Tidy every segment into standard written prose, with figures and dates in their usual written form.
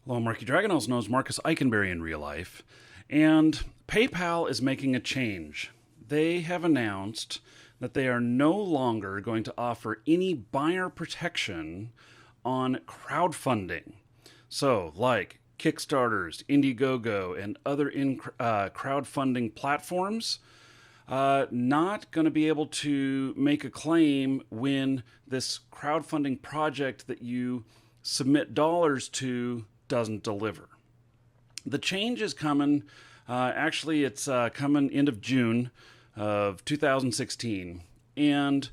Hello, Marky Dragon, also known as Marcus Eikenberry in real life. And PayPal is making a change. They have announced that they are no longer going to offer any buyer protection on crowdfunding. So, like Kickstarters, Indiegogo, and other crowdfunding platforms, not going to be able to make a claim when this crowdfunding project that you submit dollars to doesn't deliver. The change is coming. Actually, it's coming end of June of 2016. And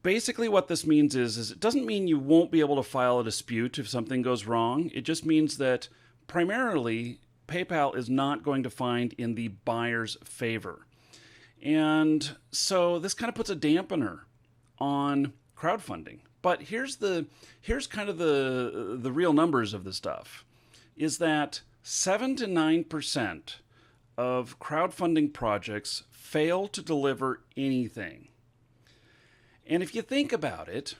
basically, what this means is it doesn't mean you won't be able to file a dispute if something goes wrong. It just means that primarily PayPal is not going to find in the buyer's favor. And so this kind of puts a dampener on crowdfunding. But here's kind of the real numbers of the stuff is that 7 to 9% of crowdfunding projects fail to deliver anything. And if you think about it,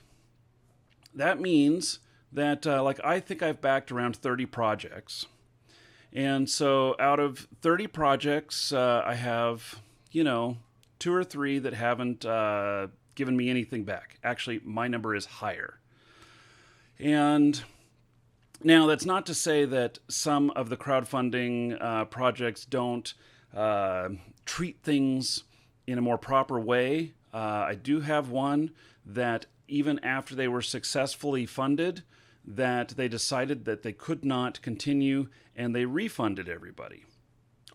that means that I think I've backed around 30 projects. And so out of 30 projects, I have, 2 or 3 that haven't given me anything back. Actually, my number is higher. And now that's not to say that some of the crowdfunding projects don't treat things in a more proper way. I do have one that even after they were successfully funded, that they decided that they could not continue and they refunded everybody.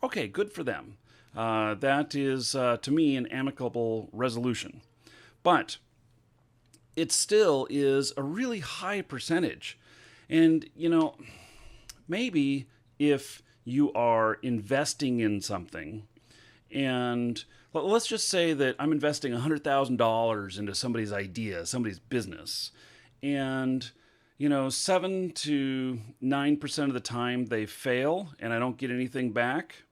Okay, good for them. That is, to me, an amicable resolution. But it still is a really high percentage. And, maybe if you are investing in something, and let's just say that I'm investing $100,000 into somebody's idea, somebody's business, and 7 to 9% of the time they fail and I don't get anything back,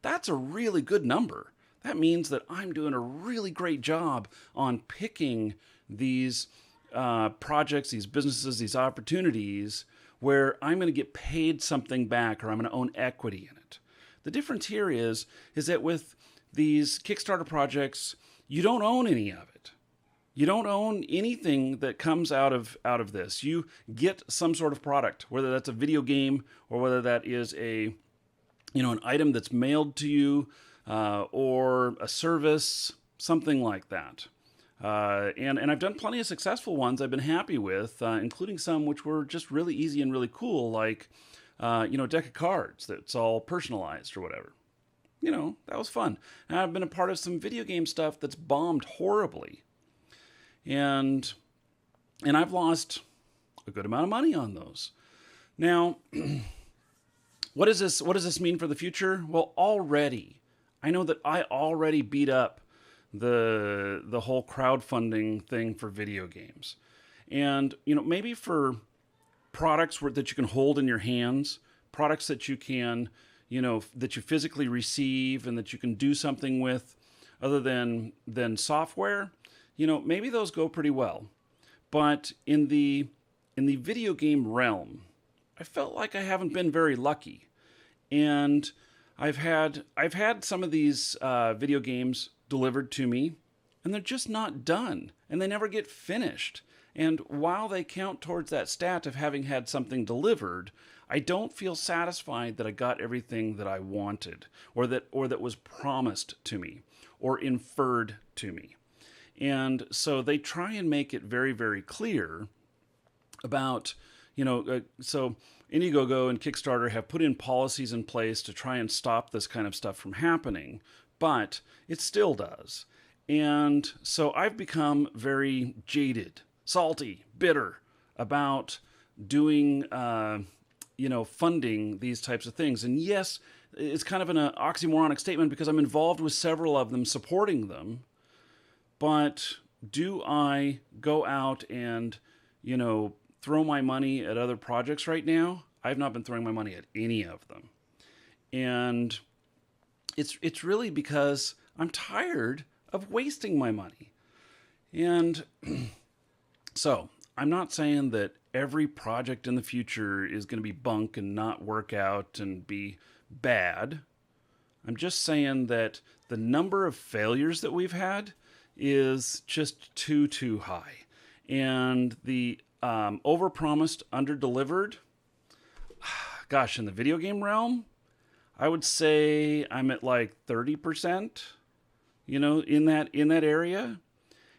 that's a really good number. That means that I'm doing a really great job on picking these projects, these businesses, these opportunities where I'm going to get paid something back or I'm going to own equity in it. The difference here is that with these Kickstarter projects, you don't own any of it. You don't own anything that comes out of this. You get some sort of product, whether that's a video game or whether that is an item that's mailed to you or a service, something like that. And I've done plenty of successful ones I've been happy with, including some which were just really easy and really cool, like a deck of cards that's all personalized or whatever. That was fun. And I've been a part of some video game stuff that's bombed horribly. And I've lost a good amount of money on those. Now, what does this mean for the future? Well, I know that I already beat up the whole crowdfunding thing for video games. And, maybe for products that you can hold in your hands, products that you can, that you physically receive and that you can do something with other than software, maybe those go pretty well. But in the video game realm, I felt like I haven't been very lucky. And I've had some of these video games delivered to me, and they're just not done, and they never get finished. And while they count towards that stat of having had something delivered, I don't feel satisfied that I got everything that I wanted, or that was promised to me, or inferred to me. And so they try and make it very, very clear about, so Indiegogo and Kickstarter have put in policies in place to try and stop this kind of stuff from happening, but it still does. And so I've become very jaded, salty, bitter about doing, funding these types of things. And yes, it's kind of an oxymoronic statement because I'm involved with several of them, supporting them. But do I go out and, throw my money at other projects right now? I've not been throwing my money at any of them. And it's really because I'm tired of wasting my money. And so I'm not saying that every project in the future is going to be bunk and not work out and be bad. I'm just saying that the number of failures that we've had is just too high. And the overpromised, underdelivered, gosh, in the video game realm, I would say I'm at like 30%, in that area.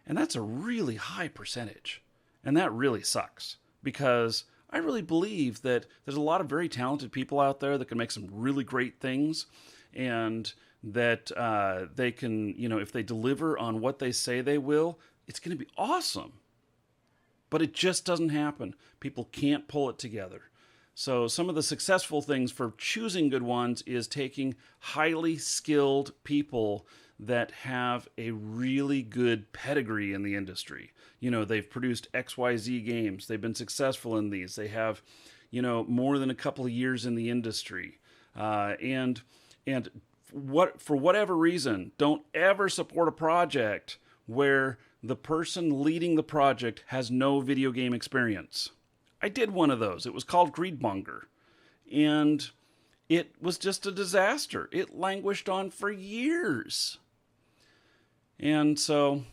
And that's a really high percentage. And that really sucks because I really believe that there's a lot of very talented people out there that can make some really great things, and that they can, if they deliver on what they say they will, it's going to be awesome. But it just doesn't happen. People can't pull it together. So some of the successful things for choosing good ones is taking highly skilled people that have a really good pedigree in the industry. They've produced XYZ games. They've been successful in these. They have, more than a couple of years in the industry. And for whatever reason, don't ever support a project where the person leading the project has no video game experience. I did one of those. It was called Greedmonger. And it was just a disaster. It languished on for years. And so,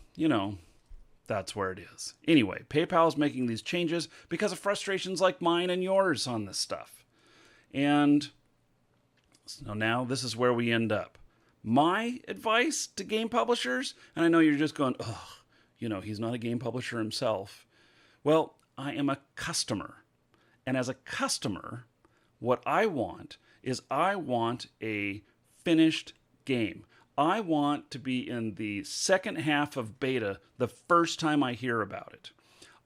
that's where it is. Anyway, PayPal is making these changes because of frustrations like mine and yours on this stuff. And so now this is where we end up. My advice to game publishers, and I know you're just going, he's not a game publisher himself. Well, I am a customer. And as a customer, what I want is I want a finished game. I want to be in the second half of beta the first time I hear about it.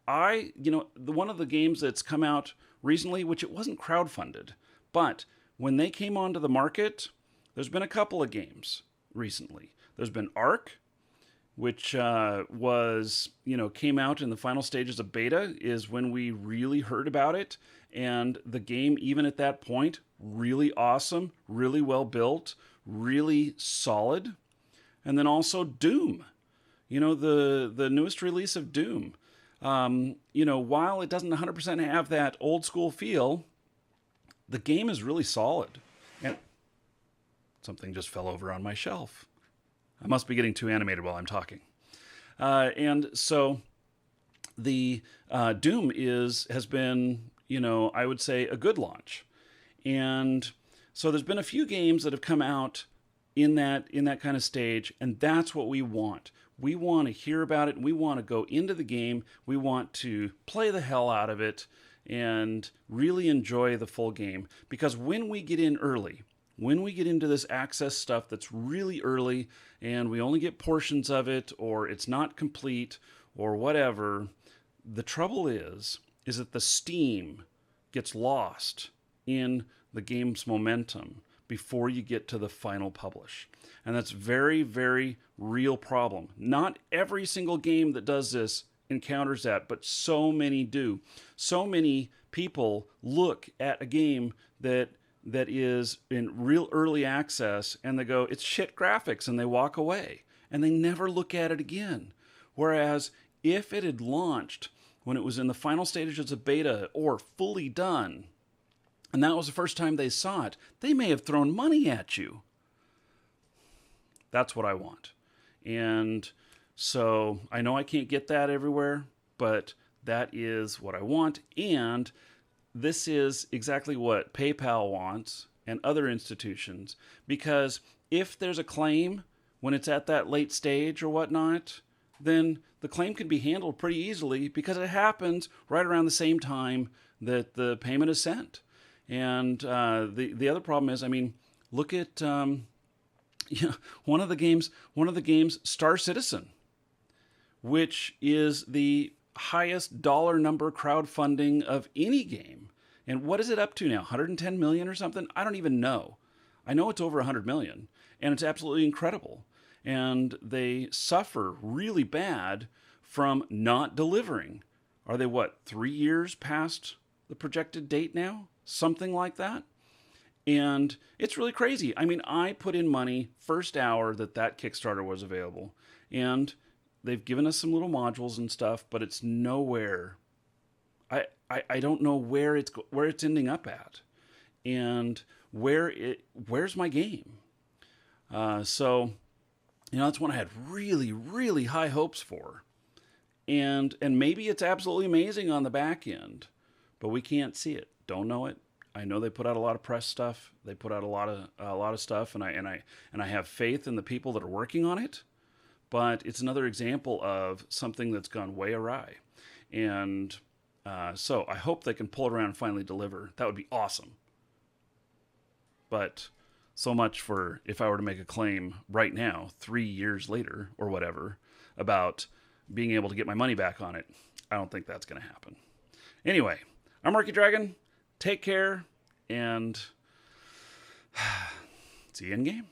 One of the games that's come out recently, which it wasn't crowdfunded, but when they came onto the market, there's been a couple of games recently. There's been Ark, which came out in the final stages of beta, is when we really heard about it. And the game, even at that point, really awesome, really well built, really solid. And then also Doom, the newest release of Doom. While it doesn't 100% have that old school feel, the game is really solid. And something just fell over on my shelf. I must be getting too animated while I'm talking. And so the Doom has been, I would say a good launch. And so there's been a few games that have come out in that kind of stage, and that's what we want. We want to hear about it, and we want to go into the game. We want to play the hell out of it and really enjoy the full game. Because when we get in early, when we get into this access stuff that's really early and we only get portions of it, or it's not complete or whatever, the trouble is that the steam gets lost in the game's momentum before you get to the final publish. And that's very, very real problem. Not every single game that does this encounters that, but so many do. So many people look at a game that is in real early access and they go, it's shit graphics, and they walk away and they never look at it again. Whereas if it had launched when it was in the final stages of beta or fully done, and that was the first time they saw it, they may have thrown money at you. That's what I want. And so I know I can't get that everywhere, but that is what I want. And this is exactly what PayPal wants and other institutions, because if there's a claim when it's at that late stage or whatnot, then the claim can be handled pretty easily because it happens right around the same time that the payment is sent. And the other problem is, look at one of the games, Star Citizen, which is the highest dollar number crowdfunding of any game. And what is it up to now? 110 million or something? I don't even know. I know it's over 100 million, and it's absolutely incredible. And they suffer really bad from not delivering. Are they, 3 years past the projected date now? Something like that. And it's really crazy. I put in money first hour that Kickstarter was available, and they've given us some little modules and stuff, but it's nowhere I don't know where it's ending up at, and where's my game. So that's one I had really, really high hopes for, and maybe it's absolutely amazing on the back end, but we can't see it. Don't know it. I know they put out a lot of press stuff. They put out a lot of stuff, and I have faith in the people that are working on it. But it's another example of something that's gone way awry, and so I hope they can pull it around and finally deliver. That would be awesome. But so much for if I were to make a claim right now, 3 years later or whatever, about being able to get my money back on it. I don't think that's going to happen. Anyway, I'm Murky Dragon. Take care, and see you in game.